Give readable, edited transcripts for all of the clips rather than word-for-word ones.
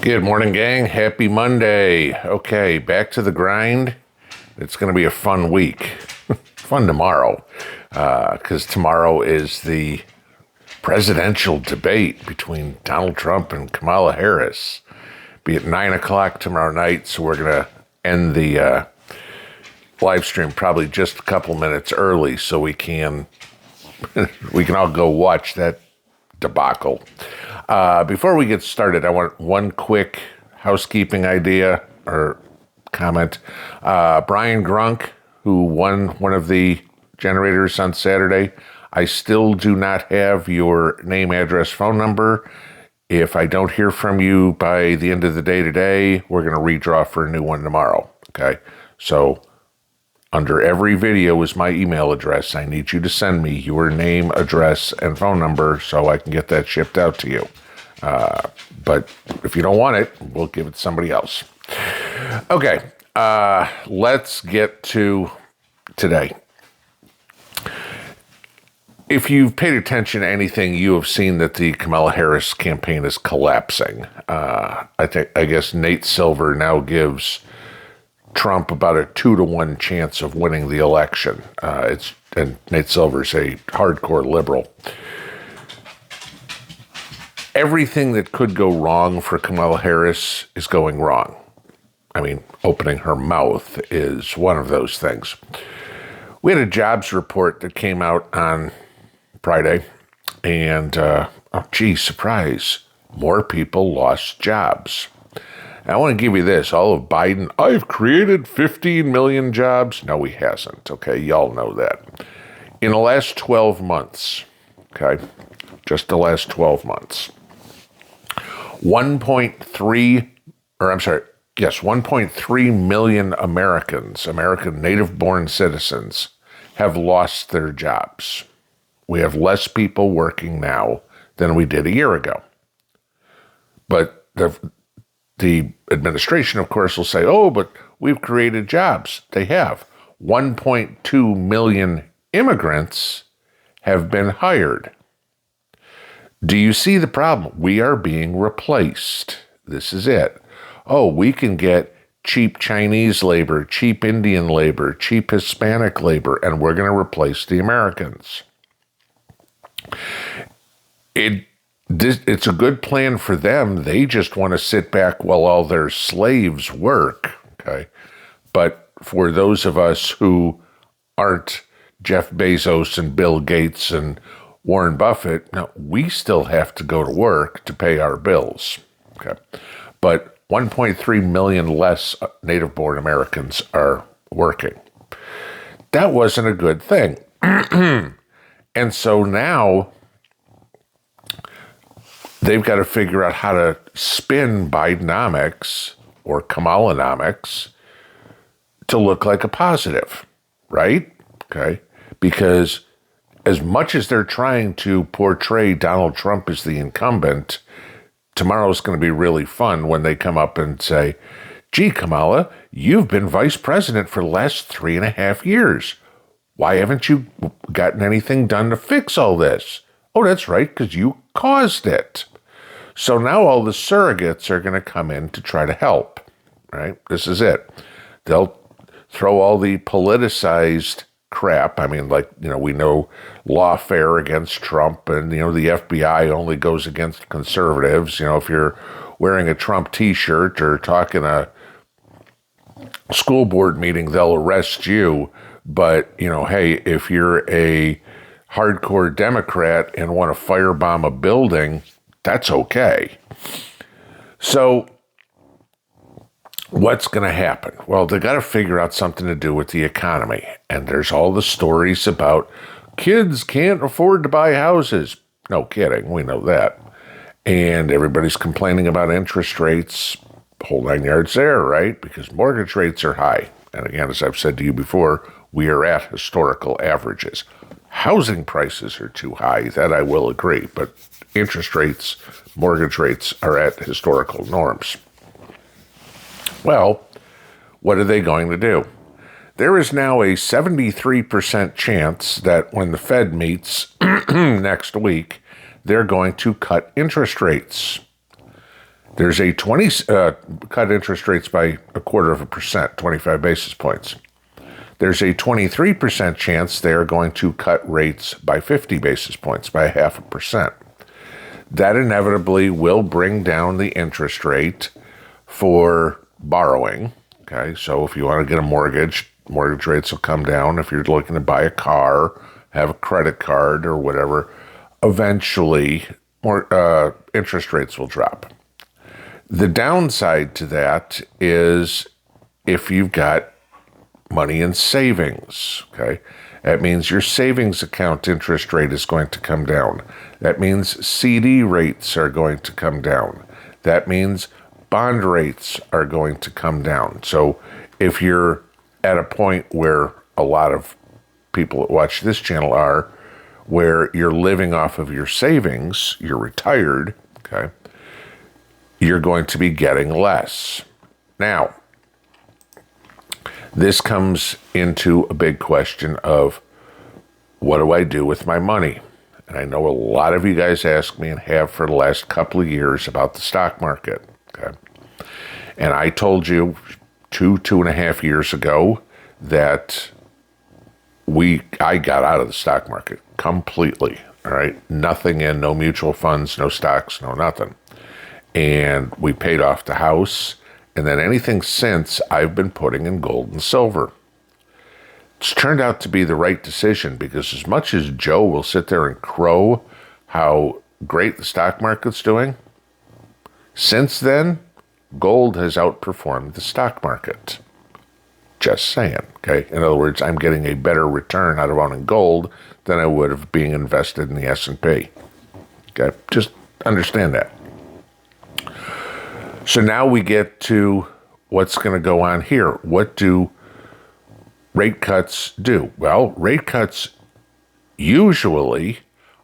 Good morning, gang. Happy Monday. Okay, back to the grind. It's going to be a fun week. Fun tomorrow, because tomorrow is the presidential debate between Donald Trump and Kamala Harris. Be at 9 o'clock tomorrow night, so we're going to end the live stream probably just a couple minutes early so we can all go watch that debacle. Before we get started, I want one quick housekeeping idea or comment. Brian Grunk, who won one of the generators on Saturday, I still do not have your name, address, phone number. If I don't hear from you by the end of the day today, we're going to redraw for a new one tomorrow. Okay? So under every video is my email address. I need you to send me your name, address, and phone number so I can get that shipped out to you. But if you don't want it, we'll give it to somebody else. Okay, let's get to today. If you've paid attention to anything, you have seen that the Kamala Harris campaign is collapsing. I guess Nate Silver now gives Trump about a 2-to-1 chance of winning the election. And Nate Silver's a hardcore liberal. Everything that could go wrong for Kamala Harris is going wrong. I mean, opening her mouth is one of those things. We had a jobs report that came out on Friday, and surprise, more people lost jobs. I want to give you this. All of Biden, I've created 15 million jobs. No, he hasn't. Okay, y'all know that. In the last 12 months, okay, just the last 12 months, 1.3 million Americans, American native-born citizens, have lost their jobs. We have less people working now than we did a year ago. But the administration, of course, will say, oh, but we've created jobs. They have. 1.2 million immigrants have been hired. Do you see the problem? We are being replaced. This is it. Oh, we can get cheap Chinese labor, cheap Indian labor, cheap Hispanic labor, and we're going to replace the Americans. It's a good plan for them. They just want to sit back while all their slaves work, okay? But for those of us who aren't Jeff Bezos and Bill Gates and Warren Buffett, no, we still have to go to work to pay our bills, okay? But 1.3 million less native-born Americans are working. That wasn't a good thing. And so now they've got to figure out how to spin Bidenomics or Kamalanomics to look like a positive, right? Okay. Because as much as they're trying to portray Donald Trump as the incumbent, tomorrow's going to be really fun when they come up and say, gee, Kamala, you've been vice president for the last 3.5 years. Why haven't you gotten anything done to fix all this? Oh, that's right, because you caused it. So now all the surrogates are going to come in to try to help, right? This is it. They'll throw all the politicized crap. I mean, we know lawfare against Trump, and, the FBI only goes against conservatives. If you're wearing a Trump t-shirt or talking a school board meeting, they'll arrest you. But, hey, if you're a hardcore Democrat and want to firebomb a building, that's okay. So what's going to happen? Well, they got to figure out something to do with the economy. And there's all the stories about kids can't afford to buy houses. No kidding. We know that. And everybody's complaining about interest rates. Whole 9 yards there, right? Because mortgage rates are high. And again, as I've said to you before, we are at historical averages. Housing prices are too high. That I will agree. But interest rates, mortgage rates are at historical norms. Well, what are they going to do? There is now a 73% chance that when the Fed meets next week, they're going to cut interest rates. There's a cut interest rates by 0.25%, 25 basis points. There's a 23% chance they're going to cut rates by 50 basis points, by 0.5%. That inevitably will bring down the interest rate for borrowing. Okay, so if you want to get a mortgage rates will come down. If you're looking to buy a car, have a credit card or whatever, eventually more interest rates will drop. The downside to that is if you've got money in savings, okay? That means your savings account interest rate is going to come down. That means CD rates are going to come down. That means bond rates are going to come down. So if you're at a point where a lot of people that watch this channel are, where you're living off of your savings, you're retired, okay, you're going to be getting less. Now, this comes into a big question of what do I do with my money? And I know a lot of you guys ask me and have for the last couple of years about the stock market, okay? And I told you 2.5 years ago that I got out of the stock market completely, all right? Nothing in, no mutual funds, no stocks, no nothing. And we paid off the house, and then anything since I've been putting in gold and silver. It's turned out to be the right decision because as much as Joe will sit there and crow how great the stock market's doing, since then, gold has outperformed the stock market. Just saying, okay? In other words, I'm getting a better return out of owning gold than I would of being invested in the S&P. Okay? Just understand that. So now we get to what's going to go on here. What do rate cuts do? Well, rate cuts usually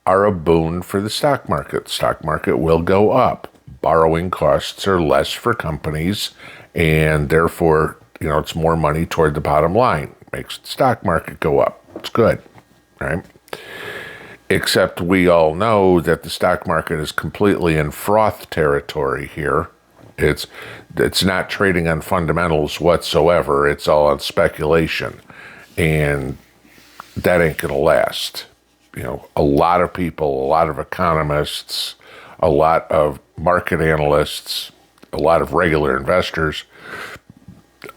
are a boon for the stock market. Stock market will go up. Borrowing costs are less for companies, and therefore, it's more money toward the bottom line. Makes the stock market go up. It's good, right? Except we all know that the stock market is completely in froth territory here. It's not trading on fundamentals whatsoever. It's all on speculation, and that ain't gonna last. A lot of people, a lot of economists, a lot of market analysts, a lot of regular investors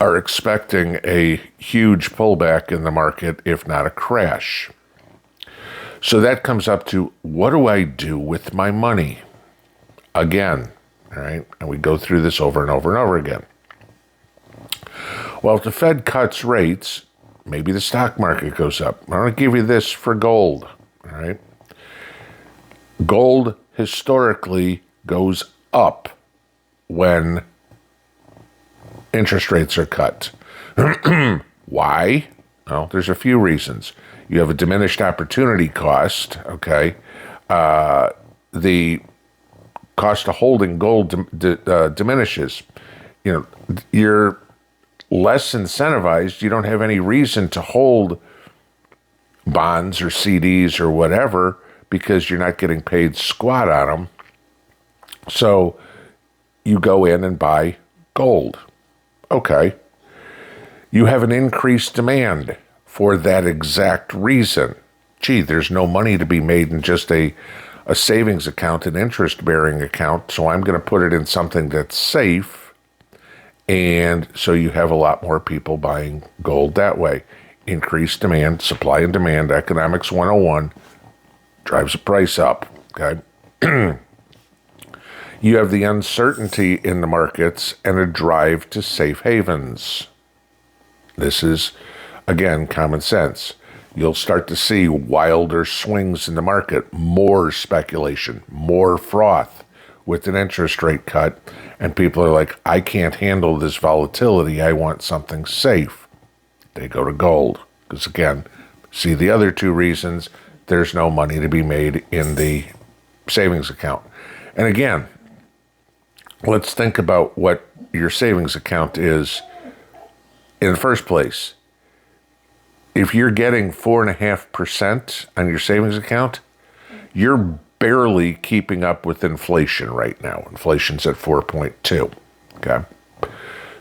are expecting a huge pullback in the market, if not a crash. So that comes up to, what do I do with my money? Again, all right? And we go through this over and over and over again. Well, if the Fed cuts rates, maybe the stock market goes up. I'm going to give you this for gold, all right? Gold historically goes up when interest rates are cut. Why? Well, there's a few reasons. You have a diminished opportunity cost, okay? The cost of holding gold diminishes. You're less incentivized. You don't have any reason to hold bonds or CDs or whatever because you're not getting paid squat on them. So you go in and buy gold. Okay. You have an increased demand for that exact reason. Gee, there's no money to be made in just a savings account, an interest-bearing account, so I'm going to put it in something that's safe, and so you have a lot more people buying gold that way. Increased demand, supply and demand, economics 101, drives the price up, okay? You have the uncertainty in the markets and a drive to safe havens. This is, again, common sense. You'll start to see wilder swings in the market, more speculation, more froth with an interest rate cut, and people are like, I can't handle this volatility. I want something safe. They go to gold. Because again, see the other two reasons, there's no money to be made in the savings account. And again, let's think about what your savings account is in the first place. If you're getting 4.5% on your savings account, you're barely keeping up with inflation right now. Inflation's at 4.2. Okay.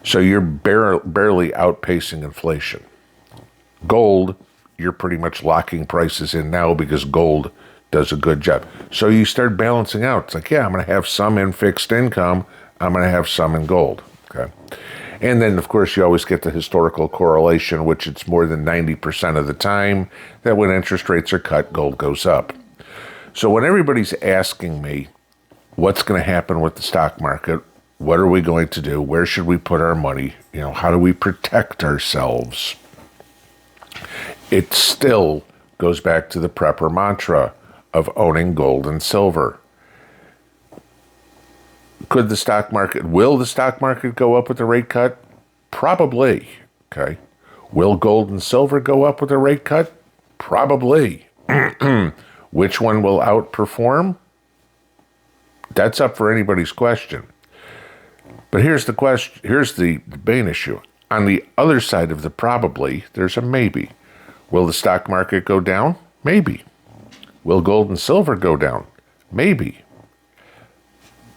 So you're barely outpacing inflation. Gold, you're pretty much locking prices in now because gold does a good job. So you start balancing out. It's like, yeah, I'm going to have some in fixed income. I'm going to have some in gold. Okay. And then, of course, you always get the historical correlation, which it's more than 90% of the time that when interest rates are cut, gold goes up. So when everybody's asking me what's going to happen with the stock market, what are we going to do? Where should we put our money? How do we protect ourselves? It still goes back to the prepper mantra of owning gold and silver. Will the stock market go up with the rate cut? Probably. Okay. Will gold and silver go up with the rate cut? Probably. Which one will outperform? That's up for anybody's question. But here's the question. Here's the main issue. On the other side of the probably, there's a maybe. Will the stock market go down? Maybe. Will gold and silver go down? Maybe.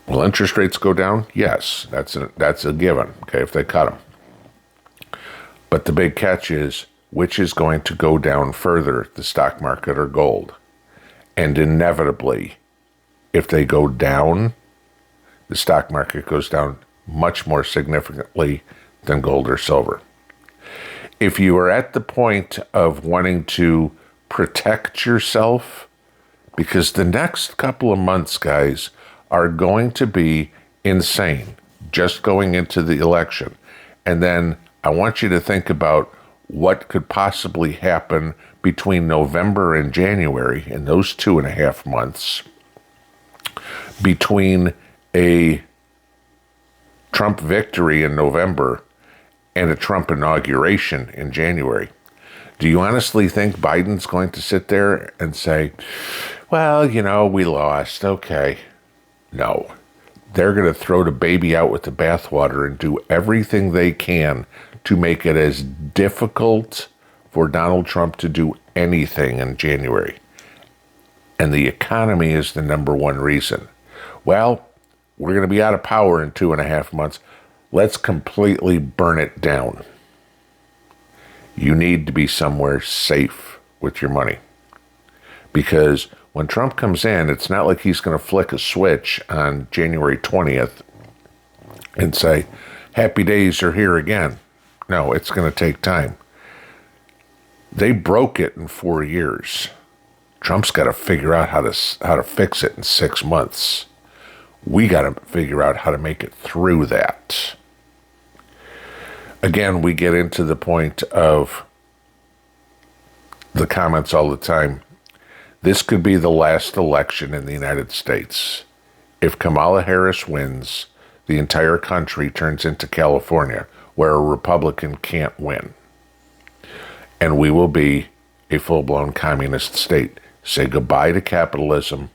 Will interest rates go down? Yes, that's a given, okay, if they cut them. But the big catch is, which is going to go down further, the stock market or gold? And inevitably, if they go down, the stock market goes down much more significantly than gold or silver. If you are at the point of wanting to protect yourself, because the next couple of months, guys, are going to be insane, just going into the election. And then I want you to think about what could possibly happen between November and January, in those 2.5 months, between a Trump victory in November and a Trump inauguration in January. Do you honestly think Biden's going to sit there and say, well, we lost, okay? No. They're going to throw the baby out with the bathwater and do everything they can to make it as difficult for Donald Trump to do anything in January. And the economy is the number one reason. Well, we're going to be out of power in 2.5 months. Let's completely burn it down. You need to be somewhere safe with your money. Because when Trump comes in, it's not like he's going to flick a switch on January 20th and say, happy days are here again. No, it's going to take time. They broke it in 4 years. Trump's got to figure out how to fix it in 6 months. We got to figure out how to make it through that. Again, we get into the point of the comments all the time. This could be the last election in the United States. If Kamala Harris wins, the entire country turns into California, where a Republican can't win. And we will be a full-blown communist state. Say goodbye to capitalism.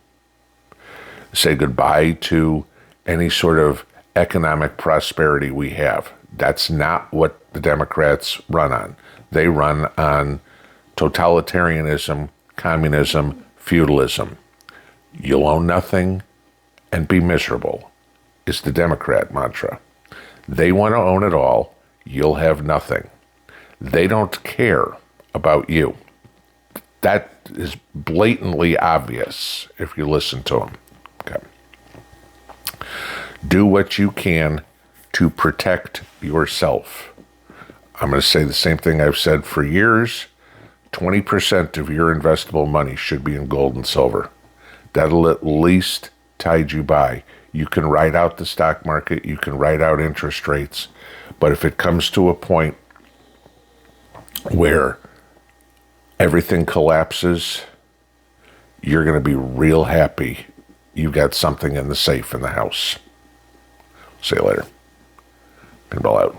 Say goodbye to any sort of economic prosperity we have. That's not what the Democrats run on. They run on totalitarianism, communism, feudalism. You'll own nothing and be miserable is the Democrat mantra. They want to own it all. You'll have nothing. They don't care about you. That is blatantly obvious if you listen to them. Okay. Do what you can to protect yourself. I'm going to say the same thing I've said for years. 20% of your investable money should be in gold and silver. That'll at least tide you by. You can ride out the stock market. You can ride out interest rates. But if it comes to a point where everything collapses, you're going to be real happy you got something in the safe in the house. See you later. Pinball out.